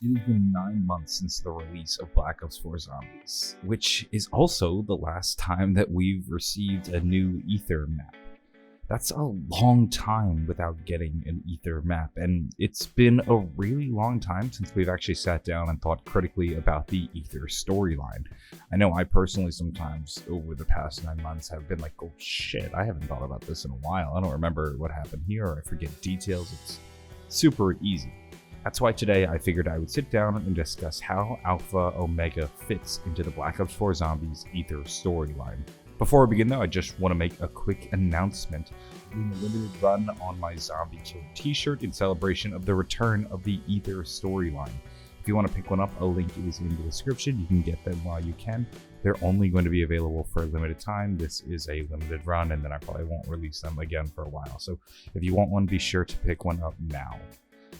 It has been 9 months since the release of Black Ops 4 Zombies, which is also the last time that we've received a new Aether map. That's a long time without getting an Aether map, and it's been a really long time since we've actually sat down and thought critically about the Aether storyline. I know I personally sometimes, over the past 9 months, have been like, oh shit, I haven't thought about this in a while. I don't remember what happened here, or I forget details. It's super easy. That's why today I figured I would sit down and discuss how Alpha Omega fits into the Black Ops 4 Zombies Aether storyline. Before I begin though, I just want to make a quick announcement. I'm doing a limited run on my Zombie Kill t-shirt in celebration of the return of the Aether storyline. If you want to pick one up, a link is in the description. You can get them while you can. They're only going to be available for a limited time. This is a limited run, and then I probably won't release them again for a while. So if you want one, be sure to pick one up now.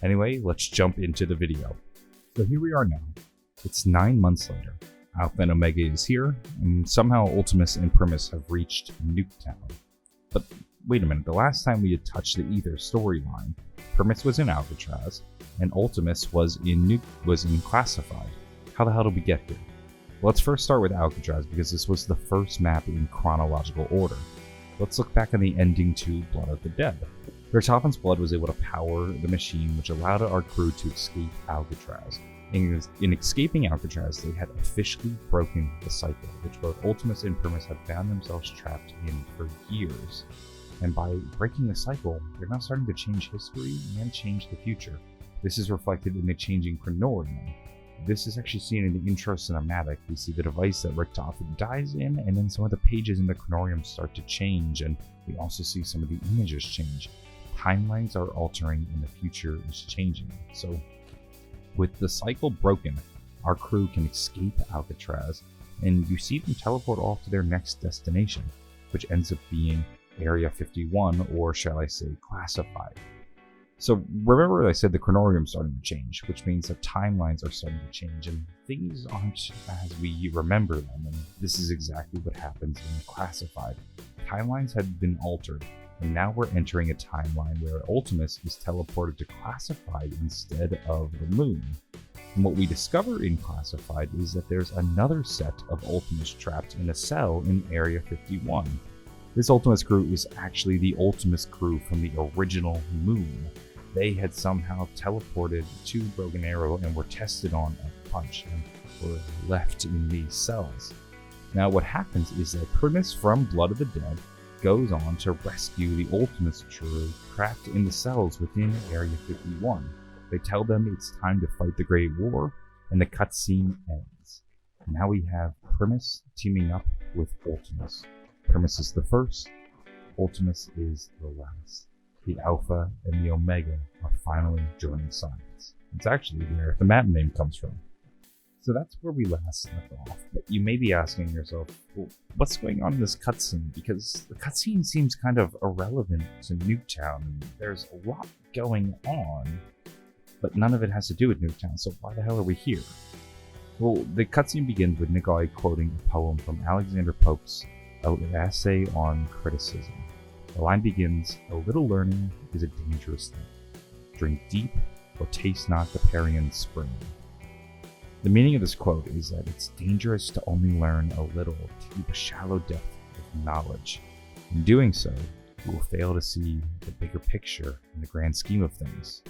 Anyway, let's jump into the video. So here we are now. It's 9 months later. Alpha and Omega is here, and somehow Ultimus and Primus have reached Nuketown. But wait a minute, the last time we had touched the Aether storyline, Primus was in Alcatraz, and Ultimus was in Classified. How the hell did we get here? Well, let's first start with Alcatraz, because this was the first map in chronological order. Let's look back on the ending to Blood of the Dead. Richtofen's blood was able to power the machine, which allowed our crew to escape Alcatraz. In escaping Alcatraz, they had officially broken the cycle, which both Ultimus and Primus had found themselves trapped in for years. And by breaking the cycle, they're now starting to change history and change the future. This is reflected in the changing Chronorium. This is actually seen in the intro cinematic. We see the device that Richtofen dies in, and then some of the pages in the Chronorium start to change, and we also see some of the images change. Timelines are altering and the future is changing. So with the cycle broken, our crew can escape Alcatraz, and you see them teleport off to their next destination, which ends up being Area 51, or shall I say Classified. So remember I said the Chronorium is starting to change, which means that timelines are starting to change and things aren't as we remember them, and this is exactly what happens in Classified. Timelines had been altered, and now we're entering a timeline where Ultimus is teleported to Classified instead of the moon. And what we discover in Classified is that there's another set of Ultimus trapped in a cell in Area 51. This Ultimus crew is actually the Ultimus crew from the original moon. They had somehow teleported to Broken Arrow and were tested on a punch and were left in these cells. Now what happens is that Primus from Blood of the Dead goes on to rescue the Ultimus crew trapped in the cells within Area 51. They tell them it's time to fight the Great War, and the cutscene ends. Now we have Primus teaming up with Ultimus. Primus is the first, Ultimus is the last. The Alpha and the Omega are finally joining sides. It's actually where the map name comes from. So that's where we last left off, but you may be asking yourself, well, what's going on in this cutscene? Because the cutscene seems kind of irrelevant to Nuketown, and there's a lot going on, but none of it has to do with Nuketown, so why the hell are we here? Well, the cutscene begins with Nikolai quoting a poem from Alexander Pope's essay on criticism. The line begins, "A little learning is a dangerous thing. Drink deep, or taste not the Parian spring." The meaning of this quote is that it's dangerous to only learn a little, to keep a shallow depth of knowledge. In doing so, you will fail to see the bigger picture in the grand scheme of things.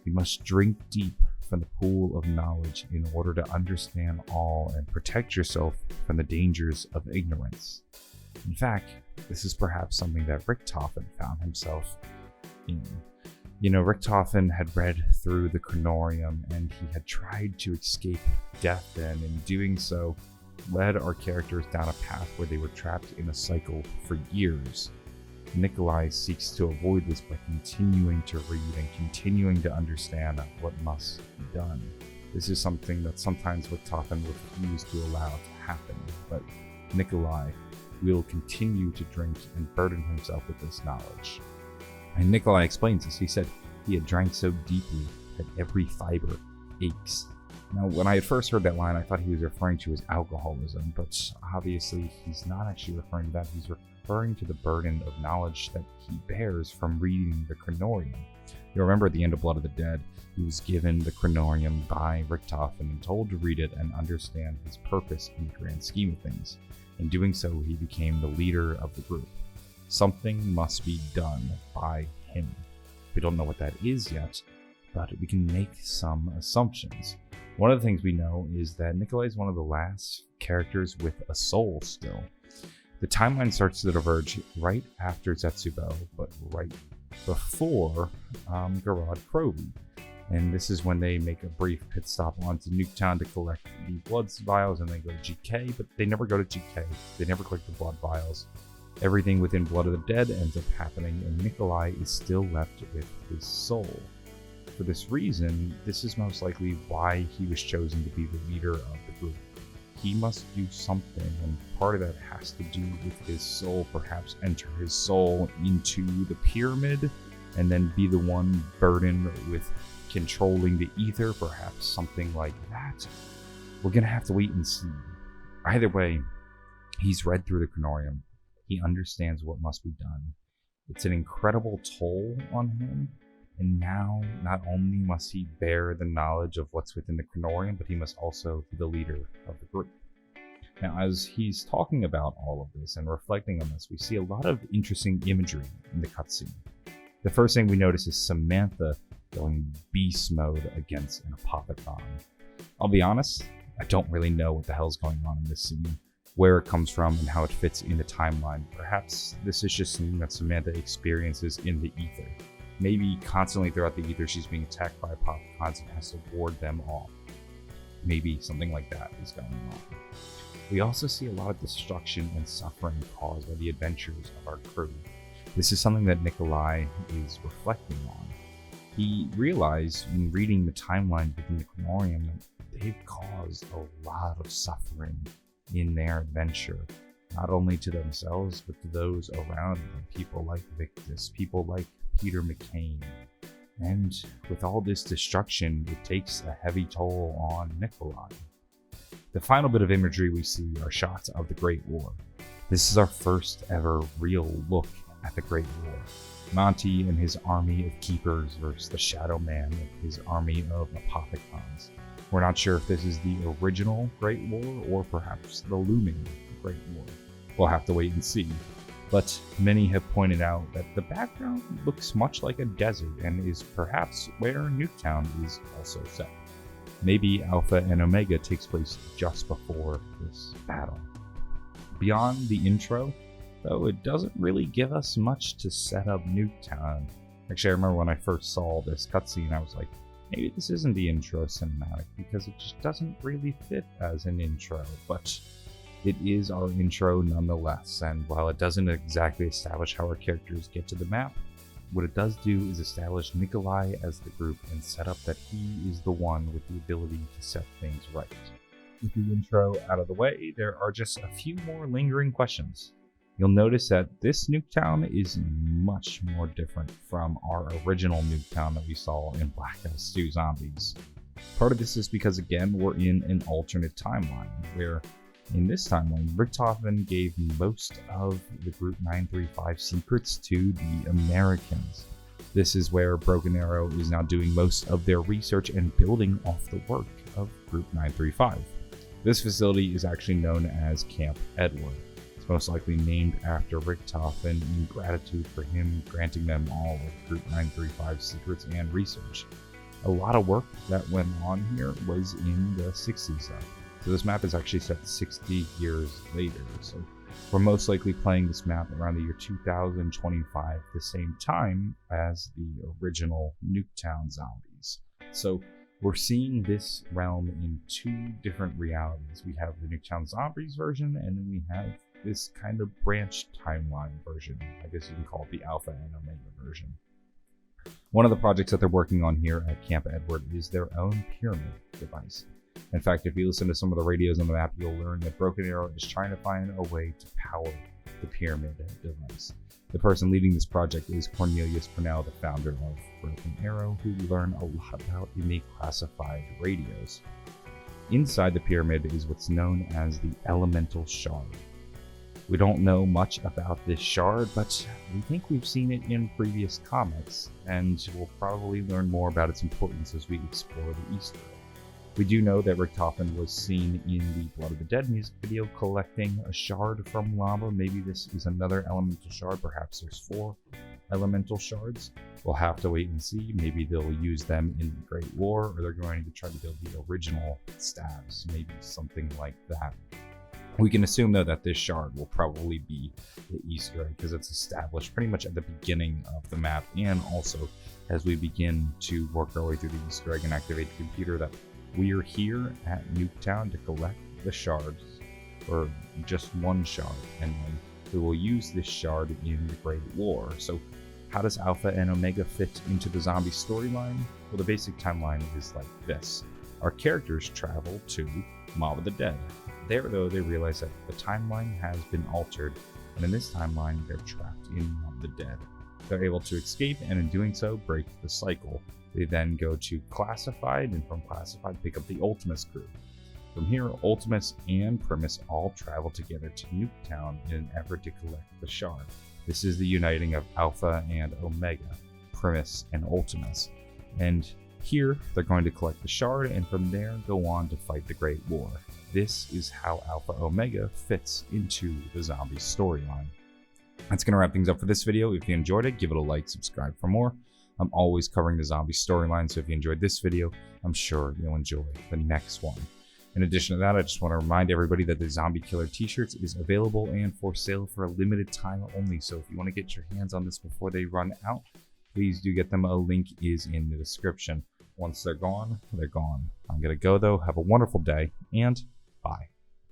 You must drink deep from the pool of knowledge in order to understand all and protect yourself from the dangers of ignorance. In fact, this is perhaps something that Richtofen found himself in. You know, Richtofen had read through the Chronorium, and he had tried to escape death, and in doing so, led our characters down a path where they were trapped in a cycle for years. Nikolai seeks to avoid this by continuing to read and continuing to understand what must be done. This is something that sometimes Richtofen refused to allow to happen, but Nikolai will continue to drink and burden himself with this knowledge. And Nikolai explains this. He said he had drank so deeply that every fiber aches. Now, when I had first heard that line, I thought he was referring to his alcoholism, but obviously he's not actually referring to that. He's referring to the burden of knowledge that he bears from reading the Chronorium. You'll remember at the end of Blood of the Dead, he was given the Chronorium by Richtofen and told to read it and understand his purpose in the grand scheme of things. In doing so, he became the leader of the group. Something must be done by him. We don't know what that is yet, but we can make some assumptions. One of the things we know is that Nikolai is one of the last characters with a soul still. The timeline starts to diverge right after Zetsubo, but right before Garad Krovi. And this is when they make a brief pit stop onto Nuketown to collect the blood vials, and they go to GK, but they never go to GK. They never collect the blood vials. Everything within Blood of the Dead ends up happening, and Nikolai is still left with his soul. For this reason, this is most likely why he was chosen to be the leader of the group. He must do something, and part of that has to do with his soul, perhaps enter his soul into the pyramid, and then be the one burdened with controlling the ether, perhaps something like that. We're gonna have to wait and see. Either way, he's read through the Chronorium. He understands what must be done. It's an incredible toll on him, and now not only must he bear the knowledge of what's within the Chronorium, but he must also be the leader of the group. Now, as he's talking about all of this and reflecting on this, we see a lot of interesting imagery in the cutscene. The first thing we notice is Samantha going beast mode against an Apothicon. I'll be honest, I don't really know what the hell's going on in this scene, where it comes from, and how it fits in the timeline. Perhaps this is just something that Samantha experiences in the ether. Maybe constantly throughout the ether she's being attacked by Apothicons and has to ward them off. Maybe something like that is going on. We also see a lot of destruction and suffering caused by the adventures of our crew. This is something that Nikolai is reflecting on. He realized in reading the timeline within the Chronorium that they've caused a lot of suffering in their adventure, not only to themselves, but to those around them, people like Victus, people like Peter McCain. And with all this destruction, it takes a heavy toll on Nikolai. The final bit of imagery we see are shots of the Great War. This is our first ever real look at the Great War. Monty and his army of keepers versus the Shadow Man and his army of Apothicons. We're not sure if this is the original Great War or perhaps the looming Great War. We'll have to wait and see. But many have pointed out that the background looks much like a desert and is perhaps where Nuketown is also set. Maybe Alpha and Omega takes place just before this battle. Beyond the intro, though, it doesn't really give us much to set up Nuketown. Actually, I remember when I first saw this cutscene, I was like, maybe this isn't the intro cinematic because it just doesn't really fit as an intro, but it is our intro nonetheless, and while it doesn't exactly establish how our characters get to the map, what it does do is establish Nikolai as the group and set up that he is the one with the ability to set things right. With the intro out of the way, there are just a few more lingering questions. You'll notice that this Nuketown is much more different from our original Nuketown that we saw in Black Ops 2 Zombies. Part of this is because, again, we're in an alternate timeline, where in this timeline, Richtofen gave most of the Group 935 secrets to the Americans. This is where Broken Arrow is now doing most of their research and building off the work of Group 935. This facility is actually known as Camp Edward. It's most likely named after Richtofen in gratitude for him granting them all of Group 935's secrets and research. A lot of work that went on here was in the 60s though. So this map is actually set 60 years later, so we're most likely playing this map around the year 2025, the same time as the original Nuketown Zombies. So we're seeing this realm in two different realities. We have the Nuketown Zombies version, and then we have this kind of branched timeline version. I guess you can call it the Alpha and Omega version. One of the projects that they're working on here at Camp Edward is their own pyramid device. In fact, if you listen to some of the radios on the map, you'll learn that Broken Arrow is trying to find a way to power the pyramid device. The person leading this project is Cornelius Purnell, the founder of Broken Arrow, who we learn a lot about in the classified radios. Inside the pyramid is what's known as the Elemental Shard. We don't know much about this shard, but we think we've seen it in previous comics, and we'll probably learn more about its importance as we explore the Easter egg. We do know that Richtofen was seen in the Blood of the Dead music video collecting a shard from lava. Maybe this is another elemental shard, perhaps there's 4 elemental shards. We'll have to wait and see. Maybe they'll use them in the Great War, or they're going to try to build the original staves, maybe something like that. We can assume, though, that this shard will probably be the Easter egg because it's established pretty much at the beginning of the map, and also as we begin to work our way through the Easter egg and activate the computer, that we're here at Nuketown to collect the shards, or just one shard, and then we will use this shard in the Great War. So how does Alpha and Omega fit into the zombie storyline? Well, the basic timeline is like this. Our characters travel to Mob of the Dead. There, though, they realize that the timeline has been altered, and in this timeline, they're trapped in Mob of the Dead. They're able to escape, and in doing so, break the cycle. They then go to Classified, and from Classified, pick up the Ultimus crew. From here, Ultimus and Primus all travel together to Nuketown in an effort to collect the shard. This is the uniting of Alpha and Omega, Primus and Ultimus. And here, they're going to collect the shard, and from there, go on to fight the Great War. This is how Alpha Omega fits into the zombie storyline. That's going to wrap things up for this video. If you enjoyed it, give it a like, subscribe for more. I'm always covering the zombie storyline, so if you enjoyed this video, I'm sure you'll enjoy the next one. In addition to that, I just want to remind everybody that the Zombie Killer t-shirts is available and for sale for a limited time only, so if you want to get your hands on this before they run out, please do get them. A link is in the description. Once they're gone, they're gone. I'm going to go, though. Have a wonderful day, and bye.